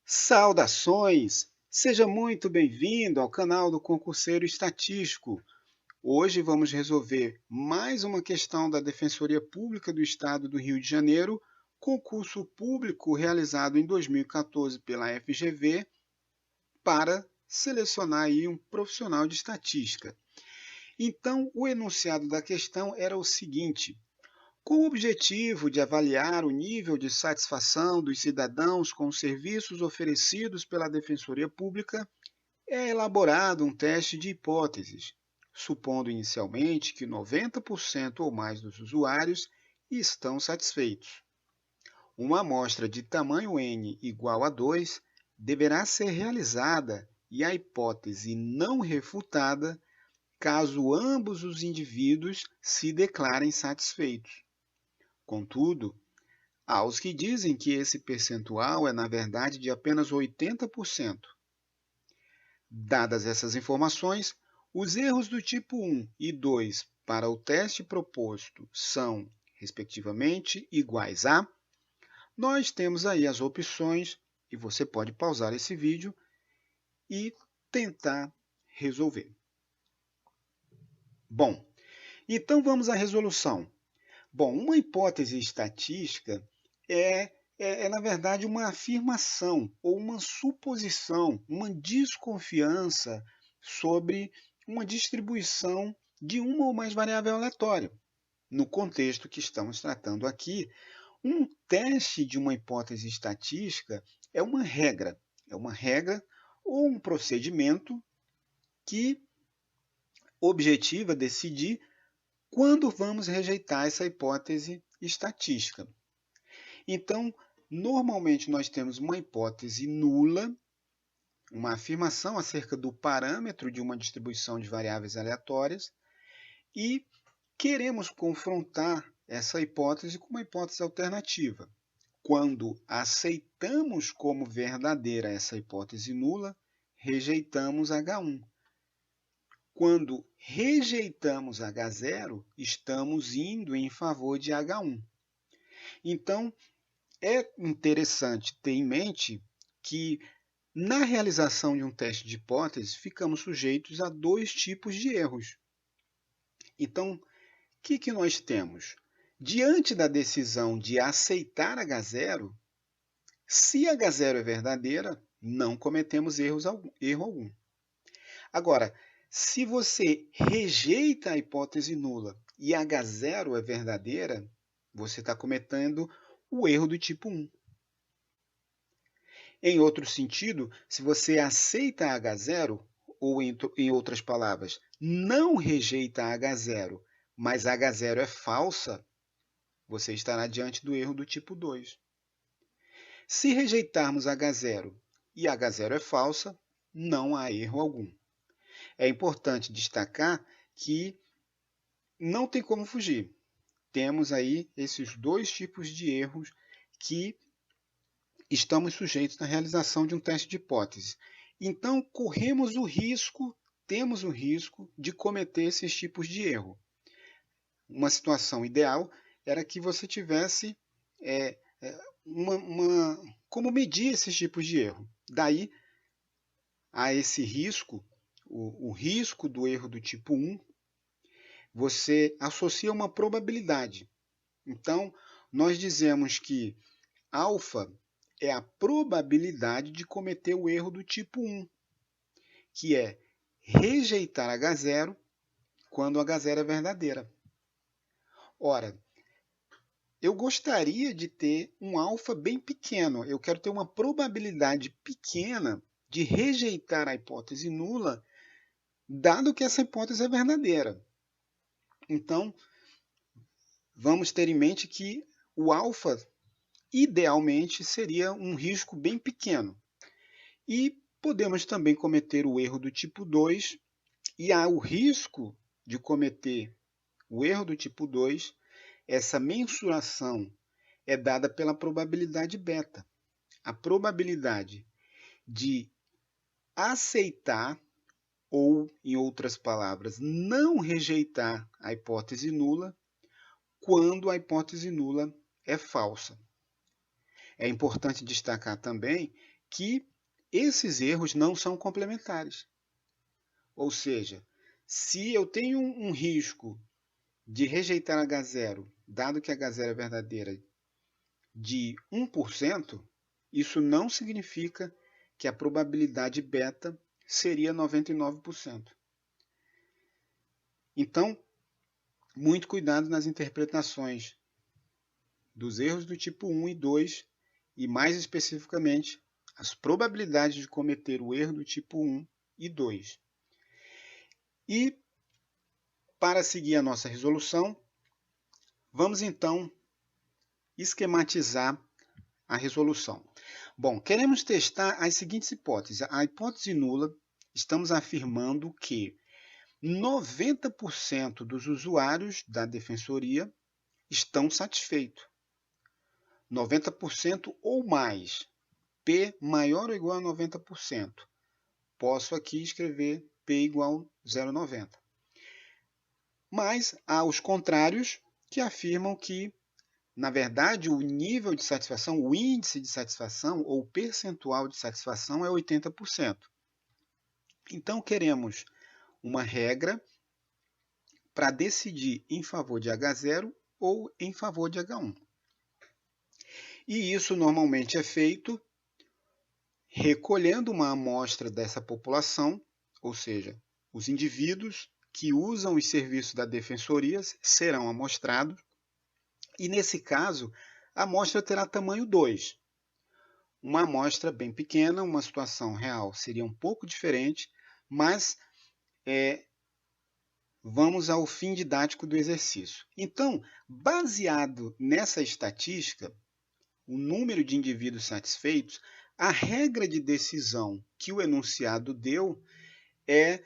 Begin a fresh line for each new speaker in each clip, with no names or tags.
Saudações! Seja muito bem-vindo ao canal do Concurseiro Estatístico. Hoje vamos resolver mais uma questão da Defensoria Pública do Estado do Rio de Janeiro, concurso público realizado em 2014 pela FGV para selecionar aí um profissional de estatística. Então, o enunciado da questão era o seguinte: com o objetivo de avaliar o nível de satisfação dos cidadãos com os serviços oferecidos pela Defensoria Pública, é elaborado um teste de hipóteses, supondo inicialmente que 90% ou mais dos usuários estão satisfeitos. Uma amostra de tamanho n igual a 2 deverá ser realizada e a hipótese não refutada caso ambos os indivíduos se declarem satisfeitos. Contudo, há os que dizem que esse percentual é, na verdade, de apenas 80%. Dadas essas informações, os erros do tipo 1 e 2 para o teste proposto são, respectivamente, iguais a. Nós temos aí as opções e você pode pausar esse vídeo e tentar resolver. Bom, então vamos à resolução. Bom, uma hipótese estatística na verdade, uma afirmação ou uma suposição, uma desconfiança sobre uma distribuição de uma ou mais variável aleatória. No contexto que estamos tratando aqui, um teste de uma hipótese estatística é uma regra ou um procedimento que objetiva decidir quando vamos rejeitar essa hipótese estatística. Então, normalmente nós temos uma hipótese nula, uma afirmação acerca do parâmetro de uma distribuição de variáveis aleatórias, e queremos confrontar essa hipótese com uma hipótese alternativa. Quando aceitamos como verdadeira essa hipótese nula, rejeitamos H1. Quando rejeitamos H0, estamos indo em favor de H1. Então, é interessante ter em mente que, na realização de um teste de hipótese, ficamos sujeitos a dois tipos de erros. Então, o que nós temos? Diante da decisão de aceitar H0, se H0 é verdadeira, não cometemos erro algum. Agora, se você rejeita a hipótese nula e H0 é verdadeira, você está cometendo o erro do tipo 1. Em outro sentido, se você aceita H0, ou em outras palavras, não rejeita H0, mas H0 é falsa, você estará diante do erro do tipo 2. Se rejeitarmos H0 e H0 é falsa, não há erro algum. É importante destacar que não tem como fugir. Temos aí esses dois tipos de erros que estamos sujeitos na realização de um teste de hipótese. Então, temos o risco de cometer esses tipos de erro. Uma situação ideal era que você tivesse como medir esses tipos de erro. Daí, a esse risco, o risco do erro do tipo 1, você associa uma probabilidade. Então, nós dizemos que alfa é a probabilidade de cometer o erro do tipo 1, que é rejeitar H0 quando H0 é verdadeira. Ora, eu gostaria de ter um alfa bem pequeno. Eu quero ter uma probabilidade pequena de rejeitar a hipótese nula, dado que essa hipótese é verdadeira. Então, vamos ter em mente que o alfa, idealmente, seria um risco bem pequeno. E podemos também cometer o erro do tipo 2, e há o risco de cometer o erro do tipo 2, essa mensuração é dada pela probabilidade beta. A probabilidade de aceitar, ou, em outras palavras, não rejeitar a hipótese nula, quando a hipótese nula é falsa. É importante destacar também que esses erros não são complementares. Ou seja, se eu tenho um risco de rejeitar H0, dado que H0 é verdadeira, de 1%, isso não significa que a probabilidade beta seria 99%. Então, muito cuidado nas interpretações dos erros do tipo 1 e 2, e mais especificamente, as probabilidades de cometer o erro do tipo 1 e 2. E, para seguir a nossa resolução, vamos então esquematizar a resolução. Bom, queremos testar as seguintes hipóteses. A hipótese nula, estamos afirmando que 90% dos usuários da defensoria estão satisfeitos. 90% ou mais. P maior ou igual a 90%. Posso aqui escrever P igual a 0,90. Mas há os contrários que afirmam que, na verdade, o nível de satisfação, o índice de satisfação ou o percentual de satisfação é 80%. Então, queremos uma regra para decidir em favor de H0 ou em favor de H1. E isso normalmente é feito recolhendo uma amostra dessa população, ou seja, os indivíduos que usam os serviços da defensoria serão amostrados, e nesse caso, a amostra terá tamanho 2. Uma amostra bem pequena, uma situação real seria um pouco diferente, mas vamos ao fim didático do exercício. Então, baseado nessa estatística, o número de indivíduos satisfeitos, a regra de decisão que o enunciado deu é: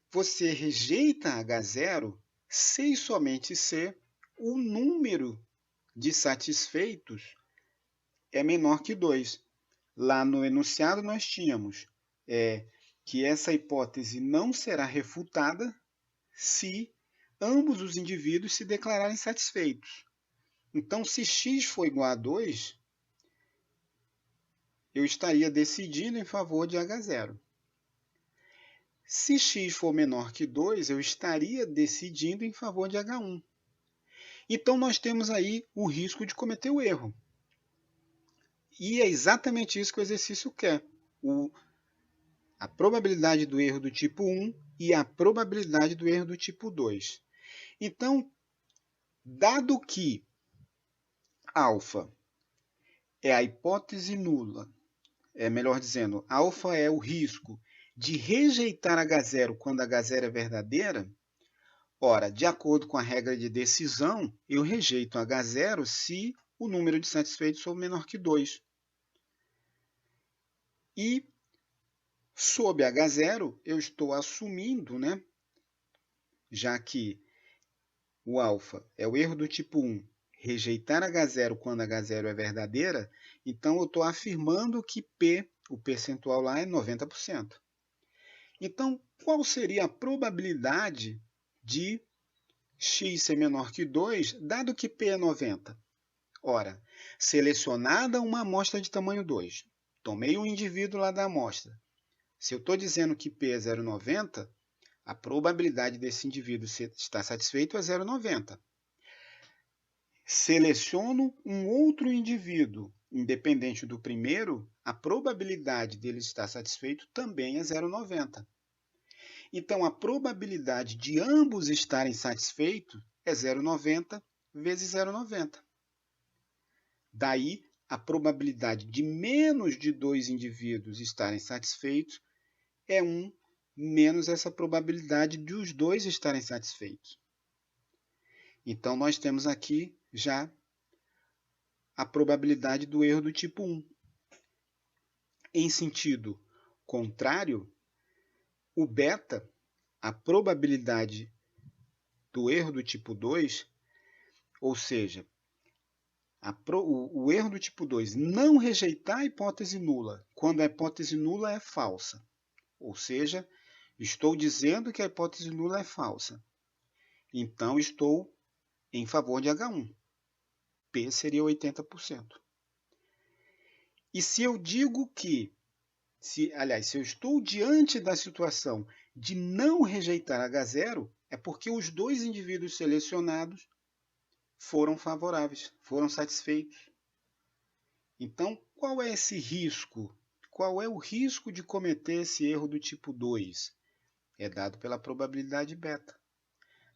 você rejeita H0 se e somente se o número de satisfeitos é menor que 2. Lá no enunciado nós tínhamos que essa hipótese não será refutada se ambos os indivíduos se declararem satisfeitos. Então, se x for igual a 2, eu estaria decidindo em favor de H0. Se x for menor que 2, eu estaria decidindo em favor de H1. Então, nós temos aí o risco de cometer o erro. E é exatamente isso que o exercício quer. A probabilidade do erro do tipo 1 e a probabilidade do erro do tipo 2. Então, dado que alfa é a hipótese nula, melhor dizendo, alfa é o risco de rejeitar H0 quando H0 é verdadeira, ora, de acordo com a regra de decisão, eu rejeito H0 se o número de satisfeitos for menor que 2. E, sob H0, eu estou assumindo, já que o alfa é o erro do tipo 1, rejeitar H0 quando H0 é verdadeira, então eu estou afirmando que P, o percentual lá, é 90%. Então, qual seria a probabilidade de x ser menor que 2, dado que P é 90? Ora, selecionada uma amostra de tamanho 2, tomei um indivíduo lá da amostra. Se eu estou dizendo que P é 0,90, a probabilidade desse indivíduo estar satisfeito é 0,90. Seleciono um outro indivíduo, independente do primeiro, a probabilidade dele estar satisfeito também é 0,90. Então, a probabilidade de ambos estarem satisfeitos é 0,90 vezes 0,90. Daí, a probabilidade de menos de 2 indivíduos estarem satisfeitos é 1 menos essa probabilidade de os dois estarem satisfeitos. Então, nós temos aqui já a probabilidade do erro do tipo 1. Em sentido contrário, o beta, a probabilidade do erro do tipo 2, ou seja, o erro do tipo 2 não rejeitar a hipótese nula quando a hipótese nula é falsa. Ou seja, estou dizendo que a hipótese nula é falsa. Então, estou em favor de H1. P seria 80%. E se eu digo que se eu estou diante da situação de não rejeitar H0, é porque os dois indivíduos selecionados foram favoráveis, foram satisfeitos. Então, qual é esse risco? Qual é o risco de cometer esse erro do tipo 2? É dado pela probabilidade beta.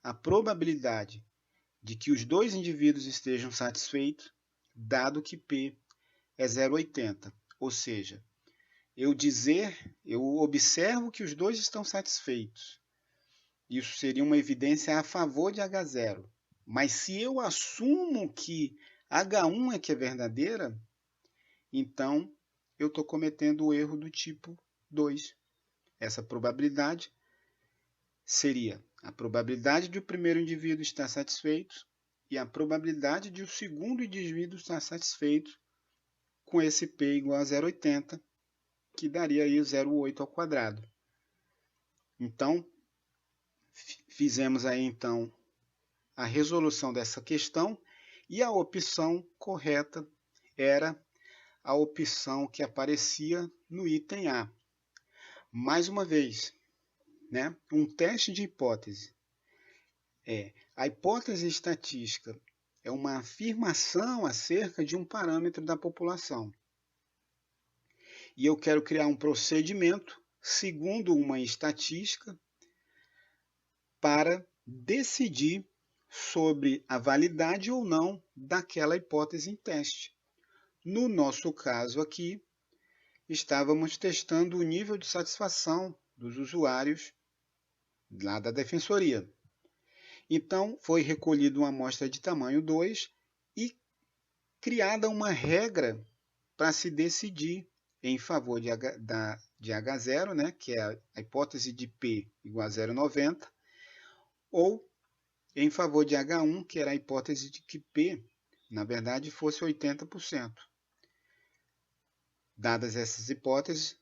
A probabilidade de que os dois indivíduos estejam satisfeitos, dado que P é 0,80. Ou seja, eu observo que os dois estão satisfeitos. Isso seria uma evidência a favor de H0. Mas se eu assumo que H1 é que é verdadeira, então eu estou cometendo o erro do tipo 2. Essa probabilidade seria a probabilidade de o primeiro indivíduo estar satisfeito e a probabilidade de o segundo indivíduo estar satisfeito com esse P igual a 0,80, que daria aí 0,8 ao quadrado. Então, fizemos aí então a resolução dessa questão e a opção correta era a opção que aparecia no item A. Mais uma vez, né? Um teste de hipótese. A hipótese estatística é uma afirmação acerca de um parâmetro da população. E eu quero criar um procedimento segundo uma estatística para decidir sobre a validade ou não daquela hipótese em teste. No nosso caso aqui, estávamos testando o nível de satisfação dos usuários lá da defensoria. Então, foi recolhida uma amostra de tamanho 2 e criada uma regra para se decidir em favor de H0, né, que é a hipótese de P igual a 0,90, ou em favor de H1, que era a hipótese de que P, na verdade, fosse 80%. Dadas essas hipóteses,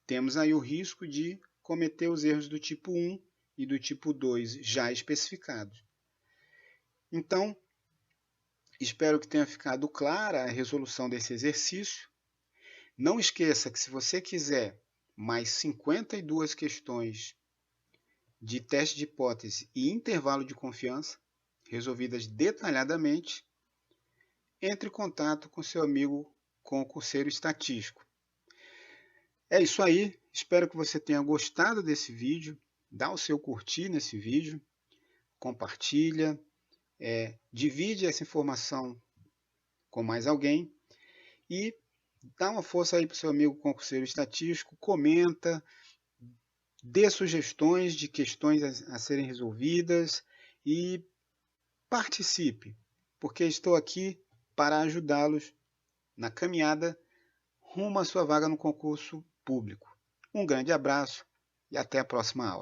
temos aí o risco de cometer os erros do tipo 1 e do tipo 2 já especificados. Então, espero que tenha ficado clara a resolução desse exercício. Não esqueça que se você quiser mais 52 questões de teste de hipótese e intervalo de confiança, resolvidas detalhadamente, entre em contato com seu amigo concurseiro estatístico. É isso aí, espero que você tenha gostado desse vídeo, dá o seu curtir nesse vídeo, compartilha, divide essa informação com mais alguém e dá uma força aí para o seu amigo concurseiro estatístico, comenta, dê sugestões de questões a serem resolvidas e participe, porque estou aqui para ajudá-los na caminhada rumo à sua vaga no concurso público. Um grande abraço e até a próxima aula.